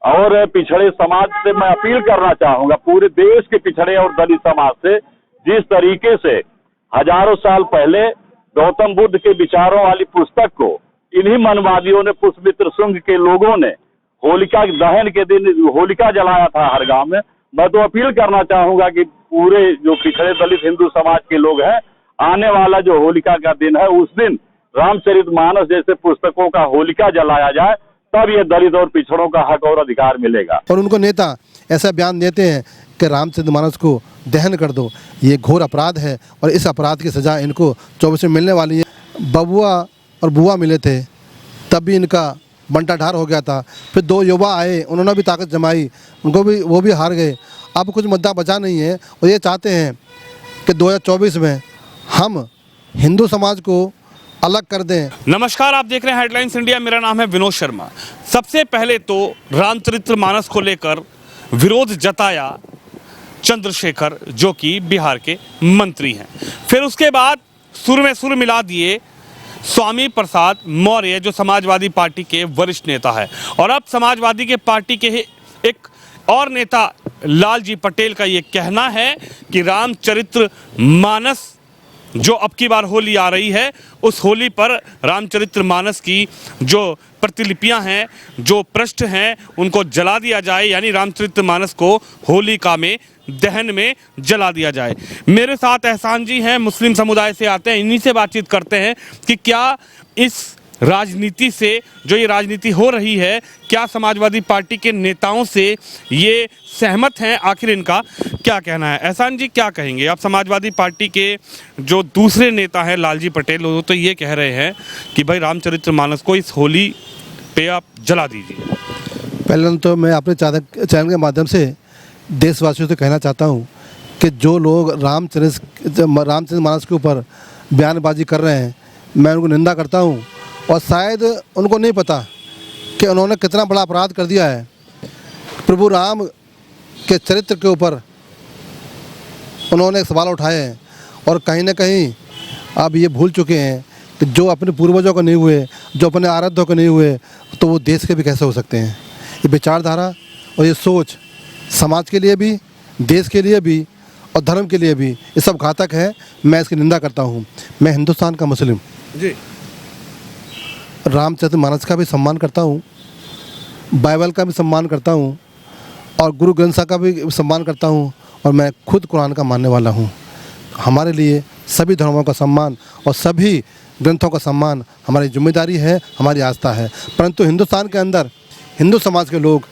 और पिछड़े समाज से मैं अपील करना चाहूंगा, पूरे देश के पिछड़े और दलित समाज से, जिस तरीके से हजारों साल पहले गौतम बुद्ध के विचारों वाली पुस्तक को इन्हीं मनवादियों ने, पुष्पमित्र शुंग के लोगों ने होलिका दहन के दिन होलिका जलाया था हर गांव में। मैं तो अपील करना चाहूंगा कि पूरे जो पिछड़े दलित हिंदू समाज के लोग हैं, आने वाला जो होलिका का दिन है उस दिन रामचरितमानस जैसे पुस्तकों का होलिका जलाया जाए, तब ये दलित और पिछड़ों का हक और अधिकार मिलेगा। और उनको नेता ऐसा बयान देते हैं कि रामचरितमानस को दहन कर दो, ये घोर अपराध है और इस अपराध की सज़ा इनको 24 में मिलने वाली है। बबुआ और बुआ मिले थे तब भी इनका बंटाढार हो गया था, फिर 2 युवा आए, उन्होंने भी ताकत जमाई, वो भी हार गए। अब कुछ मुद्दा बचा नहीं है और ये चाहते हैं कि 2024 में हम हिंदू समाज को अलग कर दें। नमस्कार, आप देख रहे हैं हेडलाइंस इंडिया। मेरा नाम है विनोद शर्मा। सबसे पहले तो रामचरितमानस को लेकर विरोध जताया चंद्रशेखर, जो कि बिहार के मंत्री हैं। फिर उसके बाद सुर में सुर मिला दिए स्वामी प्रसाद मौर्य, जो समाजवादी पार्टी के वरिष्ठ नेता है। और अब समाजवादी के पार्टी के एक और नेता लालजी पटेल का ये कहना है कि रामचरितमानस जो अब की बार होली आ रही है, उस होली पर रामचरितमानस की जो प्रतिलिपियां हैं, जो पृष्ठ हैं, उनको जला दिया जाए, यानी रामचरितमानस को होलिका में दहन में जला दिया जाए। मेरे साथ एहसान जी हैं, मुस्लिम समुदाय से आते हैं, इन्हीं से बातचीत करते हैं कि क्या इस राजनीति से, जो ये राजनीति हो रही है, क्या समाजवादी पार्टी के नेताओं से ये सहमत हैं, आखिर इनका क्या कहना है। एहसान जी, क्या कहेंगे आप? समाजवादी पार्टी के जो दूसरे नेता हैं लालजी पटेल, वो तो ये कह रहे हैं कि भाई रामचरितमानस को इस होली पे आप जला दीजिए। पहले तो मैं अपने चैनल के माध्यम से देशवासियों से कहना चाहता हूँ कि जो लोग रामचरितमानस के ऊपर बयानबाजी कर रहे हैं, मैं उनको निंदा करता हूँ। और शायद उनको नहीं पता कि उन्होंने कितना बड़ा अपराध कर दिया है। प्रभु राम के चरित्र के ऊपर उन्होंने एक सवाल उठाए हैं और कहीं ना कहीं अब ये भूल चुके हैं कि जो अपने पूर्वजों को नहीं हुए, जो अपने आराध्यों को नहीं हुए, तो वो देश के भी कैसे हो सकते हैं। ये विचारधारा और ये सोच समाज के लिए भी, देश के लिए भी और धर्म के लिए भी ये सब घातक है। मैं इसकी निंदा करता हूँ। मैं हिंदुस्तान का मुस्लिम जी रामचरितमानस का भी सम्मान करता हूँ, बाइबल का भी सम्मान करता हूँ और गुरु ग्रंथ साहब का भी सम्मान करता हूँ, और मैं खुद कुरान का मानने वाला हूँ। हमारे लिए सभी धर्मों का सम्मान और सभी ग्रंथों का सम्मान हमारी जिम्मेदारी है, हमारी आस्था है। परंतु हिंदुस्तान के अंदर हिंदू समाज के लोग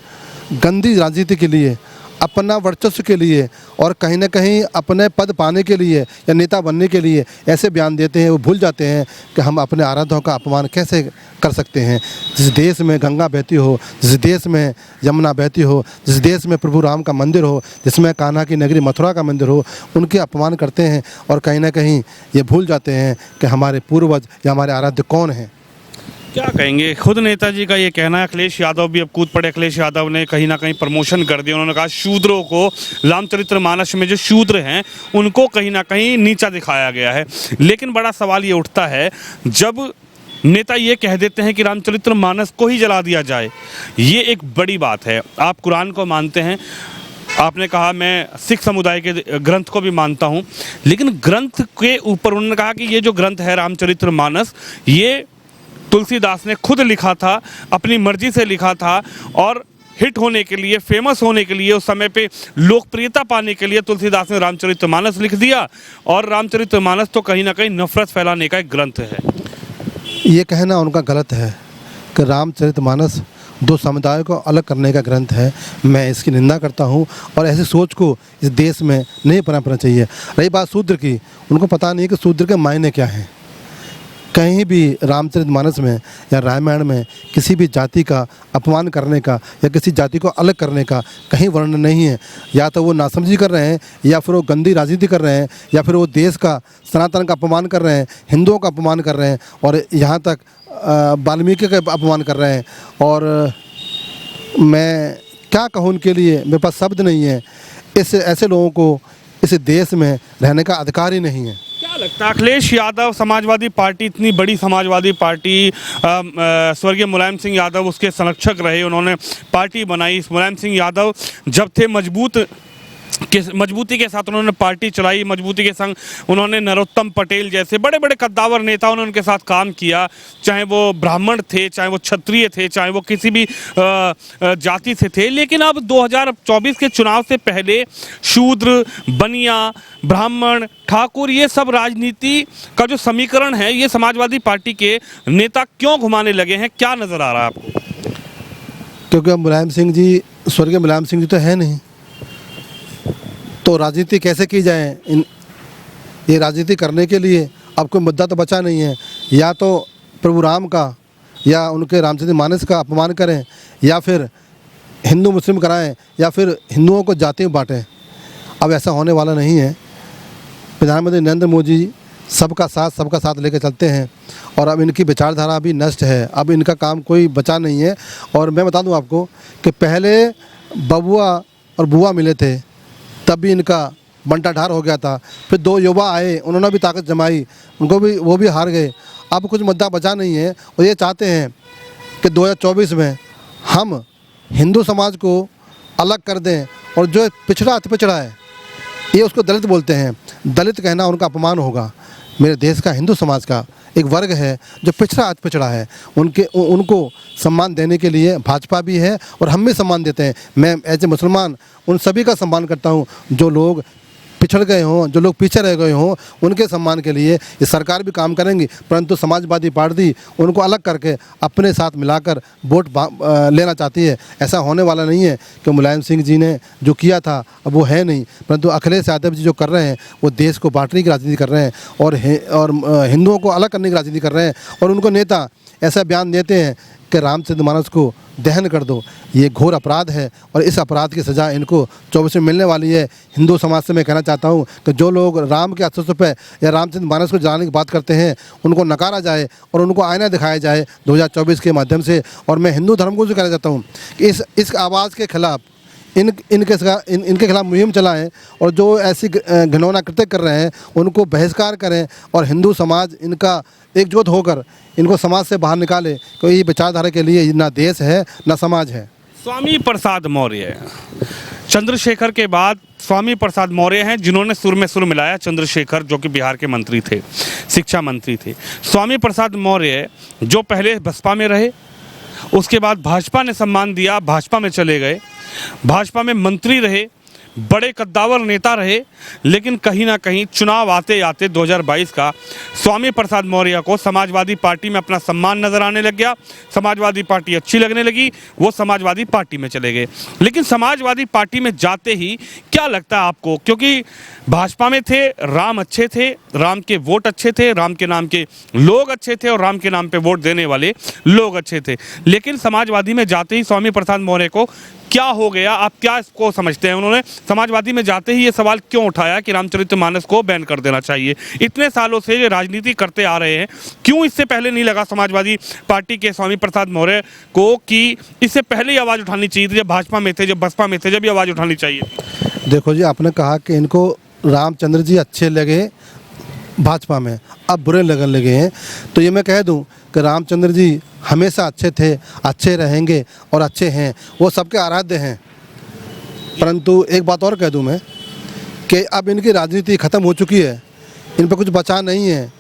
गंदी राजनीति के लिए, अपना वर्चस्व के लिए और कहीं ना कहीं अपने पद पाने के लिए या नेता बनने के लिए ऐसे बयान देते हैं। वो भूल जाते हैं कि हम अपने आराध्यों का अपमान कैसे कर सकते हैं। जिस देश में गंगा बहती हो, जिस देश में यमुना बहती हो, जिस देश में प्रभु राम का मंदिर हो, जिसमें कान्हा की नगरी मथुरा का मंदिर हो, उनके अपमान करते हैं और कहीं ना कहीं ये भूल जाते हैं कि हमारे पूर्वज या हमारे आराध्य कौन हैं। क्या कहेंगे? खुद नेताजी का ये कहना है। अखिलेश यादव भी अब कूद पड़े। अखिलेश यादव ने कहीं ना कहीं प्रमोशन कर दिया। उन्होंने कहा शूद्रों को, रामचरितमानस में जो शूद्र हैं उनको कहीं ना कहीं नीचा दिखाया गया है। लेकिन बड़ा सवाल ये उठता है, जब नेता ये कह देते हैं कि रामचरितमानस को ही जला दिया जाए, ये एक बड़ी बात है। आप कुरान को मानते हैं, आपने कहा मैं सिख समुदाय के ग्रंथ को भी मानता हूँ, लेकिन ग्रंथ के ऊपर उन्होंने कहा कि ये जो ग्रंथ है रामचरितमानस, ये तुलसीदास ने खुद लिखा था, अपनी मर्जी से लिखा था, और हिट होने के लिए, फेमस होने के लिए, उस समय पे लोकप्रियता पाने के लिए तुलसीदास ने रामचरितमानस लिख दिया। और रामचरितमानस तो कहीं ना कहीं नफरत फैलाने का एक ग्रंथ है। ये कहना उनका गलत है कि रामचरितमानस 2 समुदायों को अलग करने का ग्रंथ है। मैं इसकी निंदा करता हूँ और ऐसी सोच को इस देश में नहीं पनपना चाहिए। रही बात शूद्र की, उनको पता नहीं कि शूद्र के मायने क्या हैं। कहीं भी रामचरितमानस में या रामायण में किसी भी जाति का अपमान करने का या किसी जाति को अलग करने का कहीं वर्णन नहीं है। या तो वो नासमझी कर रहे हैं, या फिर वो गंदी राजनीति कर रहे हैं, या फिर वो देश का, सनातन का अपमान कर रहे हैं, हिंदुओं का अपमान कर रहे हैं, और यहाँ तक वाल्मीकि का अपमान कर रहे हैं। और मैं क्या कहूँ उनके लिए, मेरे पास शब्द नहीं है। ऐसे लोगों को इस देश में रहने का अधिकार ही नहीं है। क्या लगता है अखिलेश यादव समाजवादी पार्टी, इतनी बड़ी समाजवादी पार्टी, स्वर्गीय मुलायम सिंह यादव उसके संरक्षक रहे, उन्होंने पार्टी बनाई। मुलायम सिंह यादव जब थे मजबूती के साथ उन्होंने पार्टी चलाई, मजबूती के संग उन्होंने नरोत्तम पटेल जैसे बड़े बड़े कद्दावर नेताओं ने उनके साथ काम किया, चाहे वो ब्राह्मण थे, चाहे वो क्षत्रिय थे, चाहे वो किसी भी जाति से थे। लेकिन अब 2024 के चुनाव से पहले शूद्र, बनिया, ब्राह्मण, ठाकुर, ये सब राजनीति का जो समीकरण है ये समाजवादी पार्टी के नेता क्यों घुमाने लगे हैं? क्या नजर आ रहा है आपको? क्योंकि मुलायम सिंह जी, स्वर्गीय मुलायम सिंह जी तो है नहीं, तो राजनीति कैसे की जाए? ये राजनीति करने के लिए अब कोई मुद्दा तो बचा नहीं है। या तो प्रभु राम का या उनके रामचरित मानस का अपमान करें, या फिर हिंदू मुस्लिम कराएं, या फिर हिंदुओं को जाति में बांटें। अब ऐसा होने वाला नहीं है। प्रधानमंत्री नरेंद्र मोदी जी सबका साथ लेकर चलते हैं, और अब इनकी विचारधारा भी नष्ट है। अब इनका काम कोई बचा नहीं है। और मैं बता दूं आपको कि पहले बबुआ और बुआ मिले थे, तब भी इनका बंटाढार हो गया था। फिर 2 युवा आए, उन्होंने भी ताकत जमाई, वो भी हार गए। अब कुछ मुद्दा बचा नहीं है। और ये चाहते हैं कि 2024 में हम हिंदू समाज को अलग कर दें, और जो पिछड़ा अति पिछड़ा है, ये उसको दलित बोलते हैं। दलित कहना उनका अपमान होगा। मेरे देश का हिंदू समाज का एक वर्ग है जो पिछड़ा है, उनको सम्मान देने के लिए भाजपा भी है और हम भी सम्मान देते हैं। मैं एज ए मुसलमान उन सभी का सम्मान करता हूं जो लोग पिछड़ गए हों, जो लोग पीछे रह गए हों, उनके सम्मान के लिए ये सरकार भी काम करेंगी। परंतु समाजवादी पार्टी उनको अलग करके अपने साथ मिलाकर वोट लेना चाहती है। ऐसा होने वाला नहीं है कि मुलायम सिंह जी ने जो किया था अब वो है नहीं, परंतु अखिलेश यादव जी जो कर रहे हैं वो देश को बांटने की राजनीति कर रहे हैं और हिंदुओं को अलग करने की राजनीति कर रहे हैं। और उनको नेता ऐसा बयान देते हैं कि रामचरितमानस को दहन कर दो। ये घोर अपराध है और इस अपराध की सज़ा इनको 24 में मिलने वाली है। हिंदू समाज से मैं कहना चाहता हूँ कि जो लोग राम के अस्तित्व पे या रामचरितमानस को जलाने की बात करते हैं उनको नकारा जाए और उनको आईना दिखाया जाए 2024 के माध्यम से। और मैं हिंदू धर्म को जो कहना चाहता हूँ कि इस आवाज़ के खिलाफ इनके खिलाफ मुहिम चलाएं, और जो ऐसी घिनौना कृत्य कर रहे हैं उनको बहिष्कार करें, और हिंदू समाज इनका एकजुट होकर इनको समाज से बाहर निकाले। क्योंकि ये विचारधारा के लिए ना देश है ना समाज है। स्वामी प्रसाद मौर्य, चंद्रशेखर के बाद स्वामी प्रसाद मौर्य हैं जिन्होंने सुर में सुर मिलाया। चंद्रशेखर जो कि बिहार के मंत्री थे, शिक्षा मंत्री थे। स्वामी प्रसाद मौर्य जो पहले बसपा में रहे, उसके बाद भाजपा ने सम्मान दिया, भाजपा में चले गए, भाजपा में मंत्री रहे, बड़े कद्दावर नेता रहे। लेकिन कहीं ना कहीं चुनाव आते आते 2022 का स्वामी प्रसाद मौर्य को समाजवादी पार्टी में अपना सम्मान नजर आने लग गया। समाजवादी पार्टी अच्छी लगने लगी, वो समाजवादी पार्टी में चले गए। लेकिन समाजवादी पार्टी में जाते ही क्या लगता है आपको, क्योंकि भाजपा में थे, राम अच्छे थे, राम के वोट अच्छे थे, राम के नाम के लोग अच्छे थे और राम के नाम पे वोट देने वाले लोग अच्छे थे, लेकिन समाजवादी में जाते ही स्वामी प्रसाद मौर्य को क्या हो गया? आप क्या इसको समझते हैं? उन्होंने समाजवादी में जाते ही ये सवाल क्यों उठाया कि रामचरितमानस को बैन कर देना चाहिए? इतने सालों से ये राजनीति करते आ रहे हैं, क्यों इससे पहले नहीं लगा समाजवादी पार्टी के स्वामी प्रसाद मौर्य को कि इससे पहले ही आवाज़ उठानी चाहिए थी? जब भाजपा में थे, जब बसपा में थे, जब भी आवाज़ उठानी चाहिए थी। देखो जी, आपने कहा कि इनको रामचंद्र जी अच्छे लगे भाजपा में, अब बुरे लगने लगे हैं। तो ये मैं कह दूं कि रामचंद्र जी हमेशा अच्छे थे, अच्छे रहेंगे और अच्छे हैं, वो सबके आराध्य हैं। परंतु एक बात और कह दूं मैं कि अब इनकी राजनीति ख़त्म हो चुकी है, इन पर कुछ बचा नहीं है,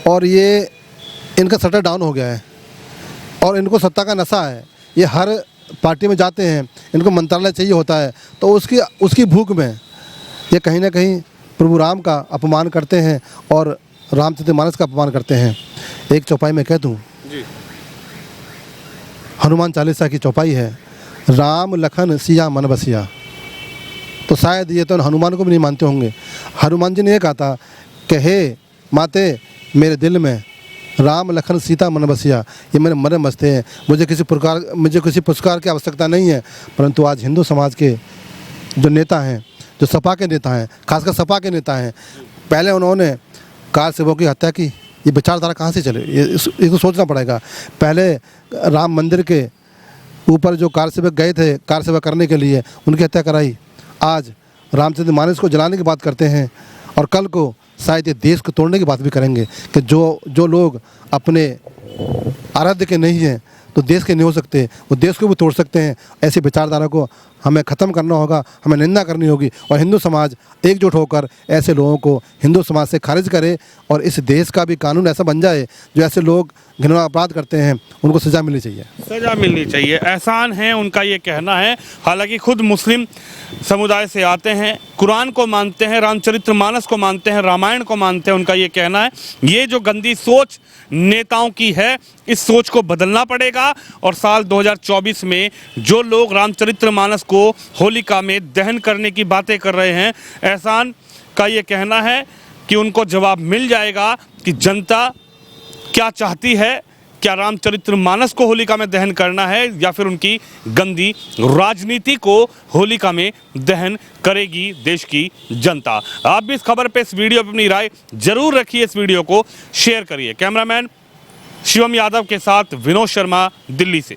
और ये इनका शटर डाउन हो गया है और इनको सत्ता का नशा है। ये हर पार्टी में जाते हैं, इनको मंत्रालय चाहिए होता है, तो उसकी भूख में ये कहीं ना कहीं प्रभु राम का अपमान करते हैं और रामचरितमानस का अपमान करते हैं। एक चौपाई में कह दूं, हनुमान चालीसा की चौपाई है, राम लखन सिया मन बसिया। तो शायद ये तो हनुमान को भी नहीं मानते होंगे। हनुमान जी ने यह कहा था कि हे माते मेरे दिल में राम लखन सीता मन बसिया, ये मेरे मरे मसते हैं, मुझे किसी पुरस्कार की आवश्यकता नहीं है। परंतु आज हिंदू समाज के जो नेता हैं, जो सपा के नेता हैं, खासकर सपा के नेता हैं, पहले उन्होंने कार सेवकों की हत्या की। ये विचारधारा कहाँ से चले, इसको सोचना पड़ेगा। पहले राम मंदिर के ऊपर जो कार सेवक गए थे कार सेवा करने के लिए, उनकी हत्या कराई। आज रामचरितमानस को जलाने की बात करते हैं और कल को शायद ये देश को तोड़ने की बात भी करेंगे कि जो लोग अपने आराध्य के नहीं हैं तो देश के नहीं हो सकते, वो देश को भी तोड़ सकते हैं। ऐसी विचारधारा को हमें ख़त्म करना होगा, हमें निंदा करनी होगी और हिंदू समाज एकजुट होकर ऐसे लोगों को हिंदू समाज से खारिज करे और इस देश का भी कानून ऐसा बन जाए जो ऐसे लोग घिनौना अपराध करते हैं उनको सज़ा मिलनी चाहिए। सज़ा मिलनी चाहिए, एहसान है उनका ये कहना है। हालांकि खुद मुस्लिम समुदाय से आते हैं, कुरान को मानते हैं, रामचरितमानस को मानते हैं, रामायण को मानते हैं, उनका ये कहना है ये जो गंदी सोच नेताओं की है इस सोच को बदलना पड़ेगा। और साल 2024 में जो लोग रामचरितमानस को होलिका में दहन करने की बातें कर रहे हैं, एहसान का ये कहना है कि उनको जवाब मिल जाएगा कि जनता क्या चाहती है, क्या रामचरितमानस को होलिका में दहन करना है या फिर उनकी गंदी राजनीति को होलिका में दहन करेगी देश की जनता। आप भी इस खबर पे, इस वीडियो पे अपनी राय जरूर रखिए, इस वीडियो को शेयर करिए। कैमरामैन शिवम यादव के साथ विनोद शर्मा, दिल्ली से।